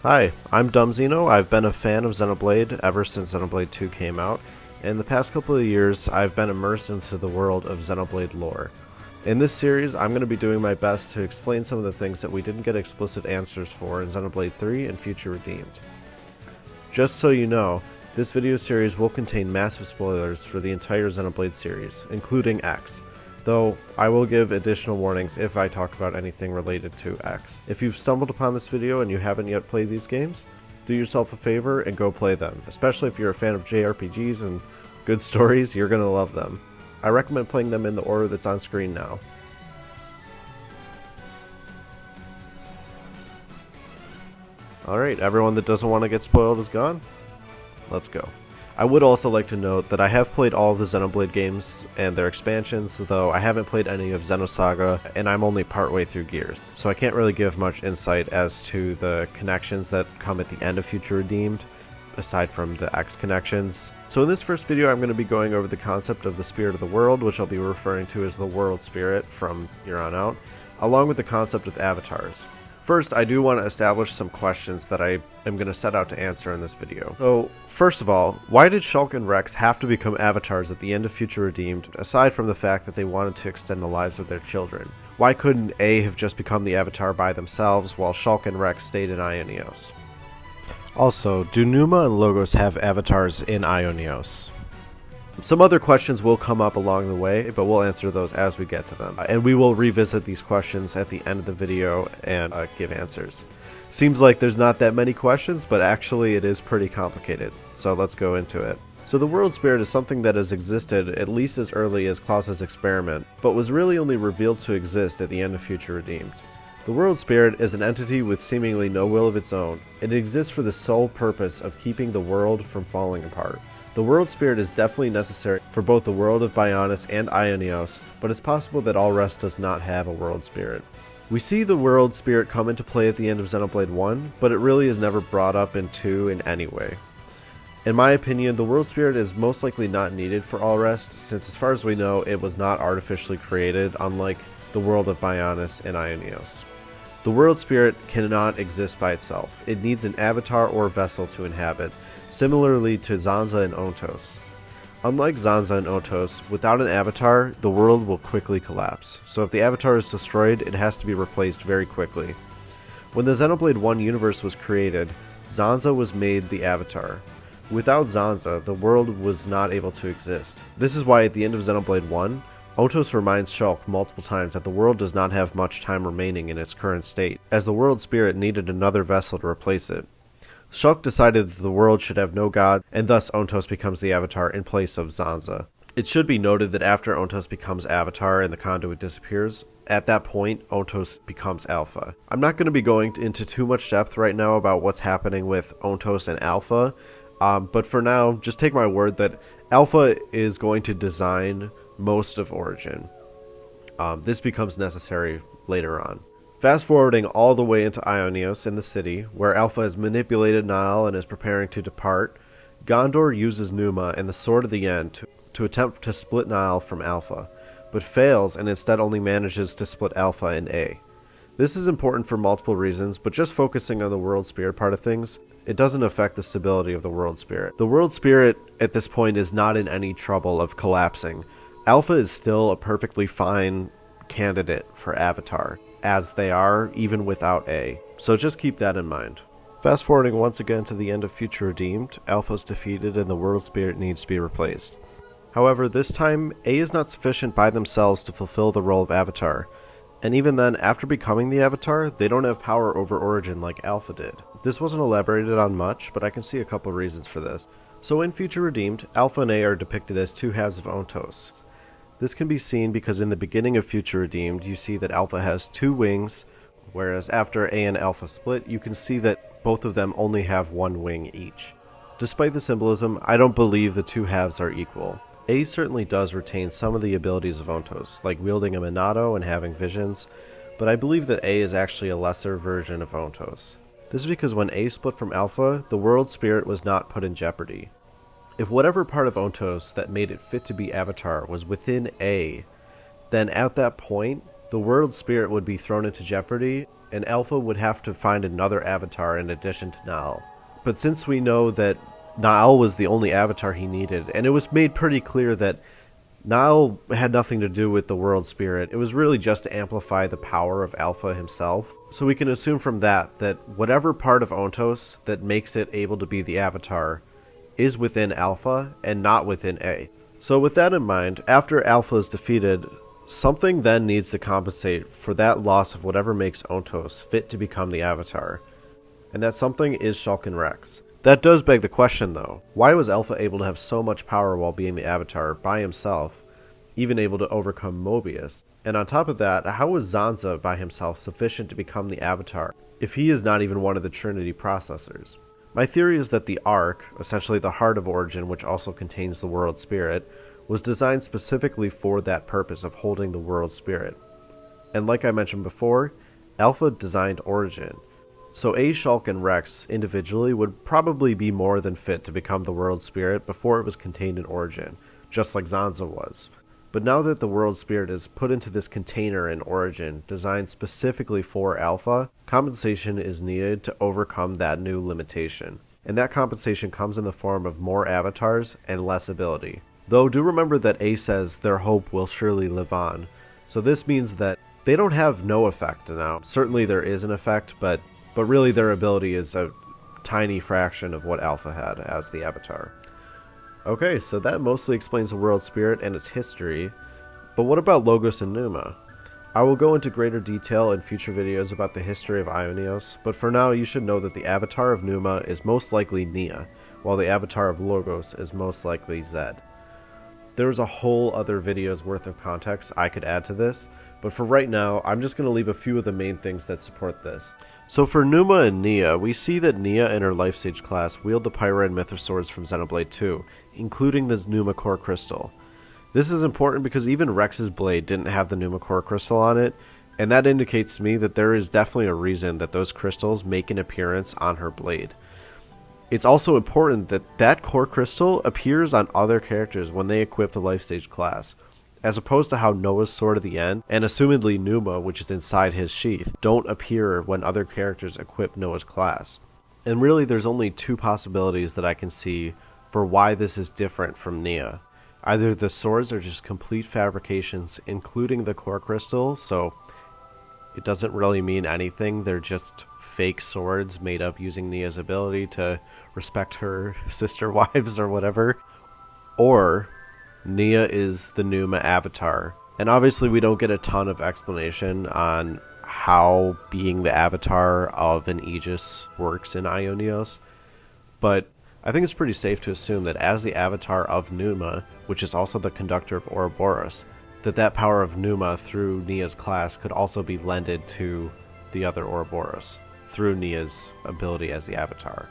Hi, I'm Dumb Xeno. I've been a fan of Xenoblade ever since Xenoblade 2 came out. In the past couple of years, I've been immersed into the world of Xenoblade lore. In this series, I'm going to be doing my best to explain some of the things that we didn't get explicit answers for in Xenoblade 3 and Future Redeemed. Just so you know, this video series will contain massive spoilers for the entire Xenoblade series, including X, though I will give additional warnings if I talk about anything related to X. If you've stumbled upon this video and you haven't yet played these games, do yourself a favor and go play them. Especially if you're a fan of JRPGs and good stories, you're going to love them. I recommend playing them in the order that's on screen now. Alright, everyone that doesn't want to get spoiled is gone? Let's go. I would also like to note that I have played all of the Xenoblade games and their expansions, though I haven't played any of Xenosaga, and I'm only partway through Gears, so I can't really give much insight as to the connections that come at the end of Future Redeemed, aside from the X connections. So in this first video I'm going to be going over the concept of the Spirit of the World, which I'll be referring to as the World Spirit from here on out, along with the concept of avatars. First, I do want to establish some questions that I am going to set out to answer in this video. So, first of all, why did Shulk and Rex have to become avatars at the end of Future Redeemed, aside from the fact that they wanted to extend the lives of their children? Why couldn't A have just become the avatar by themselves, while Shulk and Rex stayed in Ionios? Also, do Numa and Logos have avatars in Ionios? Some other questions will come up along the way, but we'll answer those as we get to them. And we will revisit these questions at the end of the video and give answers. Seems like there's not that many questions, but actually it is pretty complicated. So let's go into it. So the World Spirit is something that has existed at least as early as Klaus's experiment, but was really only revealed to exist at the end of Future Redeemed. The World Spirit is an entity with seemingly no will of its own. It exists for the sole purpose of keeping the world from falling apart. The World Spirit is definitely necessary for both the world of Bionis and Ionios, but it's possible that All Rest does not have a World Spirit. We see the World Spirit come into play at the end of Xenoblade 1, but it really is never brought up in 2 in any way. In my opinion, the World Spirit is most likely not needed for All Rest, since as far as we know, it was not artificially created, unlike the world of Bionis and Ionios. The World Spirit cannot exist by itself. It needs an avatar or vessel to inhabit, similarly to Zanza and Ontos. Unlike Zanza and Ontos, without an avatar, the world will quickly collapse, so if the avatar is destroyed, it has to be replaced very quickly. When the Xenoblade 1 universe was created, Zanza was made the avatar. Without Zanza, the world was not able to exist. This is why at the end of Xenoblade 1, Ontos reminds Shulk multiple times that the world does not have much time remaining in its current state, as the World Spirit needed another vessel to replace it. Shulk decided that the world should have no god, and thus Ontos becomes the avatar in place of Zanza. It should be noted that after Ontos becomes avatar and the conduit disappears, at that point, Ontos becomes Alpha. I'm not going to be going into too much depth right now about what's happening with Ontos and Alpha, but for now, just take my word that Alpha is going to design most of Origin. This becomes necessary later on. Fast forwarding all the way into Ionios in the city, where Alpha has manipulated Nile and is preparing to depart, Gondor uses Numa and the Sword of the End to attempt to split Nile from Alpha, but fails and instead only manages to split Alpha and A. This is important for multiple reasons, but just focusing on the World Spirit part of things, it doesn't affect the stability of the World Spirit. The World Spirit at this point is not in any trouble of collapsing. Alpha is still a perfectly fine candidate for Avatar, as they are even without A, so just keep that in mind. Fast forwarding once again to the end of Future Redeemed, Alpha's defeated and the World Spirit needs to be replaced. However, this time, A is not sufficient by themselves to fulfill the role of Avatar, and even then, after becoming the Avatar, they don't have power over Origin like Alpha did. This wasn't elaborated on much, but I can see a couple reasons for this. So in Future Redeemed, Alpha and A are depicted as two halves of Ontos. This can be seen because in the beginning of Future Redeemed, you see that Alpha has two wings, whereas after A and Alpha split, you can see that both of them only have one wing each. Despite the symbolism, I don't believe the two halves are equal. A certainly does retain some of the abilities of Ontos, like wielding a Minato and having visions, but I believe that A is actually a lesser version of Ontos. This is because when A split from Alpha, the World Spirit was not put in jeopardy. If whatever part of Ontos that made it fit to be Avatar was within A, then at that point, the world spirit would be thrown into jeopardy, and Alpha would have to find another avatar in addition to Na'el. But since we know that Na'el was the only avatar he needed, and it was made pretty clear that Na'el had nothing to do with the world spirit, it was really just to amplify the power of Alpha himself. So we can assume from that whatever part of Ontos that makes it able to be the avatar is within Alpha and not within A. So with that in mind, after Alpha is defeated, something then needs to compensate for that loss of whatever makes Ontos fit to become the avatar. And that something is Shulkin Rex. That does beg the question though, why was Alpha able to have so much power while being the avatar by himself, even able to overcome Mobius? And on top of that, how was Zanza by himself sufficient to become the avatar, if he is not even one of the Trinity processors? My theory is that the Ark, essentially the Heart of Origin, which also contains the World Spirit, was designed specifically for that purpose of holding the World Spirit. And like I mentioned before, Alpha designed Origin, so A, Shulk, and Rex individually would probably be more than fit to become the World Spirit before it was contained in Origin, just like Zanza was. But now that the World Spirit is put into this container in Origin, designed specifically for Alpha, compensation is needed to overcome that new limitation. And that compensation comes in the form of more avatars and less ability. Though do remember that A says their hope will surely live on. So this means that they don't have no effect now. Certainly there is an effect, but really their ability is a tiny fraction of what Alpha had as the avatar. Okay, so that mostly explains the World Spirit and its history, but what about Logos and Numa? I will go into greater detail in future videos about the history of Ionios, but for now you should know that the avatar of Numa is most likely Nia, while the avatar of Logos is most likely Zed. There's a whole other video's worth of context I could add to this, but for right now, I'm just going to leave a few of the main things that support this. So for Numa and Nia, we see that Nia and her Life Stage class wield the Pyra and Mythra swords from Xenoblade 2, including this Numa Core Crystal. This is important because even Rex's blade didn't have the Numa Core Crystal on it, and that indicates to me that there is definitely a reason that those crystals make an appearance on her blade. It's also important that that Core Crystal appears on other characters when they equip the Life Stage class, as opposed to how Noah's Sword of the End, and assumedly Numa, which is inside his sheath, don't appear when other characters equip Noah's class. And really there's only two possibilities that I can see for why this is different from Nia. Either the swords are just complete fabrications including the Core Crystal, so it doesn't really mean anything, they're just fake swords made up using Nia's ability to respect her sister wives or whatever. Or Nia is the Numa avatar. And obviously we don't get a ton of explanation on how being the avatar of an Aegis works in Ionios, but I think it's pretty safe to assume that as the avatar of Numa, which is also the conductor of Ouroboros, that power of Numa through Nia's class could also be lended to the other Ouroboros through Nia's ability as the avatar.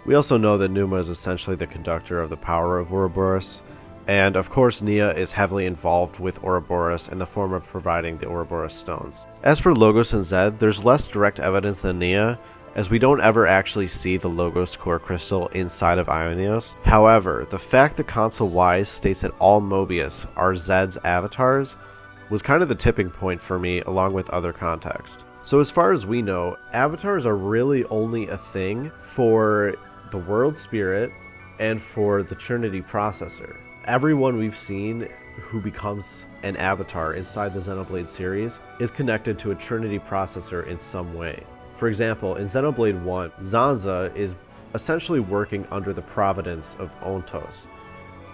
We also know that Numa is essentially the conductor of the power of Ouroboros, and of course Nia is heavily involved with Ouroboros in the form of providing the Ouroboros stones. As for Logos and Zed, there's less direct evidence than Nia, as we don't ever actually see the Logos Core Crystal inside of Ionios. However, the fact that Console Wise states that all Mobius are Zed's avatars was kind of the tipping point for me, along with other context. So as far as we know, avatars are really only a thing for the World Spirit and for the Trinity processor. Everyone we've seen who becomes an avatar inside the Xenoblade series is connected to a Trinity processor in some way. For example, in Xenoblade 1, Zanza is essentially working under the providence of Ontos,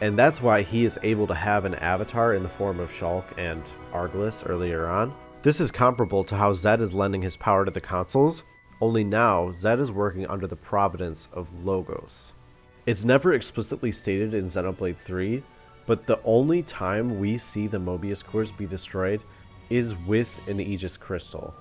and that's why he is able to have an avatar in the form of Shulk and Arglist earlier on. This is comparable to how Zed is lending his power to the consoles, only now Zed is working under the providence of Logos. It's never explicitly stated in Xenoblade 3, but the only time we see the Mobius cores be destroyed is with an Aegis crystal.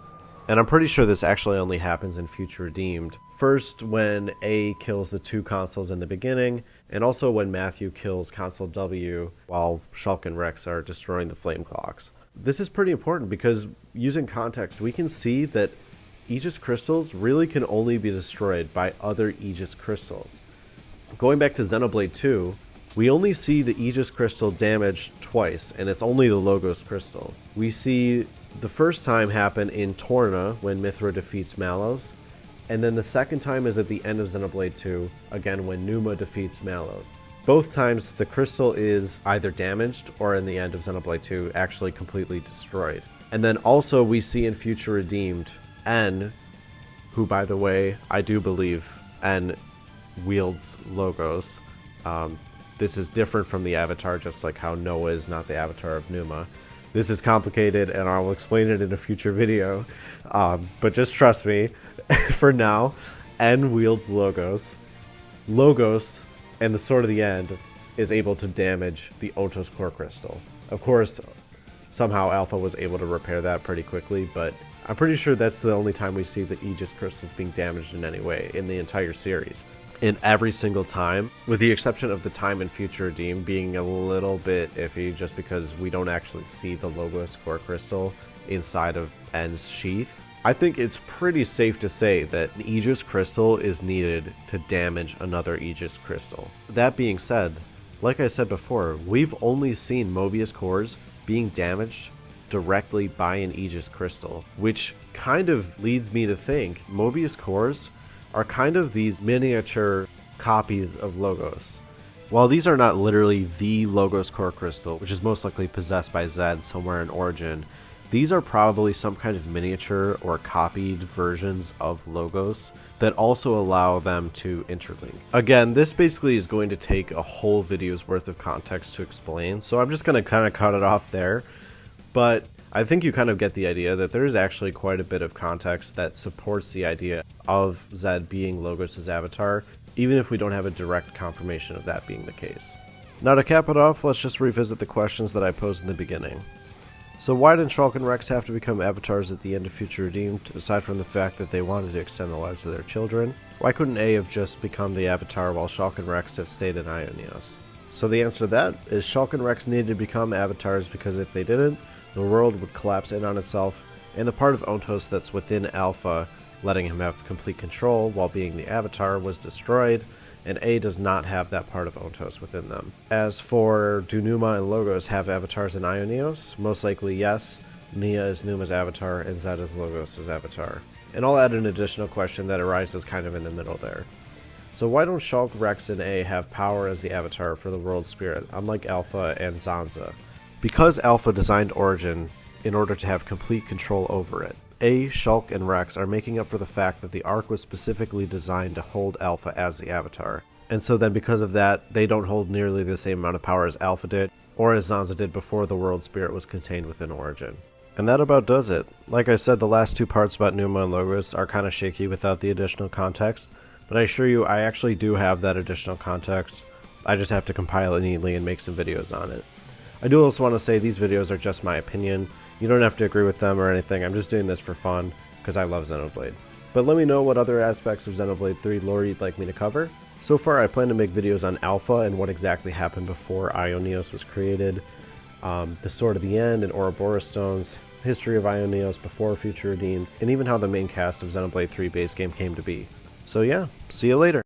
And I'm pretty sure this actually only happens in Future Redeemed. First, when A kills the two consoles in the beginning, and also when Matthew kills Console W while Shulk and Rex are destroying the flame clocks. This is pretty important because, using context, we can see that Aegis crystals really can only be destroyed by other Aegis crystals. Going back to Xenoblade 2, we only see the Aegis crystal damaged twice, and it's only the Logos crystal. We see The first time happened in Torna when Mithra defeats Malos, and then the second time is at the end of Xenoblade 2, again when Numa defeats Malos. Both times the crystal is either damaged or in the end of Xenoblade 2 actually completely destroyed. And then also we see in Future Redeemed N, who by the way, I do believe N wields Logos. This is different from the Avatar, just like how Noah is not the Avatar of Numa. This is complicated and I will explain it in a future video, but just trust me, for now, N wields Logos. Logos and the Sword of the End is able to damage the Otos Core Crystal. Of course, somehow Alpha was able to repair that pretty quickly, but I'm pretty sure that's the only time we see the Aegis crystals being damaged in any way in the entire series. In every single time, with the exception of the time in Future Redeemed being a little bit iffy just because we don't actually see the Logos Core Crystal inside of N's sheath, I think it's pretty safe to say that an Aegis Crystal is needed to damage another Aegis Crystal. That being said, like I said before, we've only seen Mobius cores being damaged directly by an Aegis Crystal, which kind of leads me to think Mobius cores are kind of these miniature copies of Logos. While these are not literally the Logos Core Crystal, which is most likely possessed by Zed somewhere in Origin, these are probably some kind of miniature or copied versions of Logos that also allow them to interlink. Again, this basically is going to take a whole video's worth of context to explain, so I'm just going to kind of cut it off there. But I think you kind of get the idea that there is actually quite a bit of context that supports the idea of Zed being Logos' avatar, even if we don't have a direct confirmation of that being the case. Now to cap it off, let's just revisit the questions that I posed in the beginning. So why did Shulk and Rex have to become avatars at the end of Future Redeemed, aside from the fact that they wanted to extend the lives of their children? Why couldn't A have just become the avatar while Shulk and Rex have stayed in Ionios? So the answer to that is Shulk and Rex needed to become avatars because if they didn't, the world would collapse in on itself, and the part of Otos that's within Alpha, letting him have complete control while being the avatar, was destroyed, and A does not have that part of Otos within them. As for, do Numa and Logos have avatars in Ionios? Most likely yes. Nia is Numa's avatar, and Zed is Logos' avatar. And I'll add an additional question that arises kind of in the middle there. So why don't Shulk, Rex, and A have power as the avatar for the world spirit, unlike Alpha and Zanza? Because Alpha designed Origin in order to have complete control over it, A, Shulk, and Rex are making up for the fact that the Ark was specifically designed to hold Alpha as the avatar. And so then because of that, they don't hold nearly the same amount of power as Alpha did, or as Zanza did before the world spirit was contained within Origin. And that about does it. Like I said, the last two parts about Numa and Logos are kind of shaky without the additional context, but I assure you I actually do have that additional context. I just have to compile it neatly and make some videos on it. I do also want to say these videos are just my opinion. You don't have to agree with them or anything. I'm just doing this for fun because I love Xenoblade. But let me know what other aspects of Xenoblade 3 lore you'd like me to cover. So far I plan to make videos on Alpha and what exactly happened before Ionios was created, the Sword of the End and Ouroboros Stones, history of Ionios before Future Redeemed, and even how the main cast of Xenoblade 3 base game came to be. So yeah, see you later.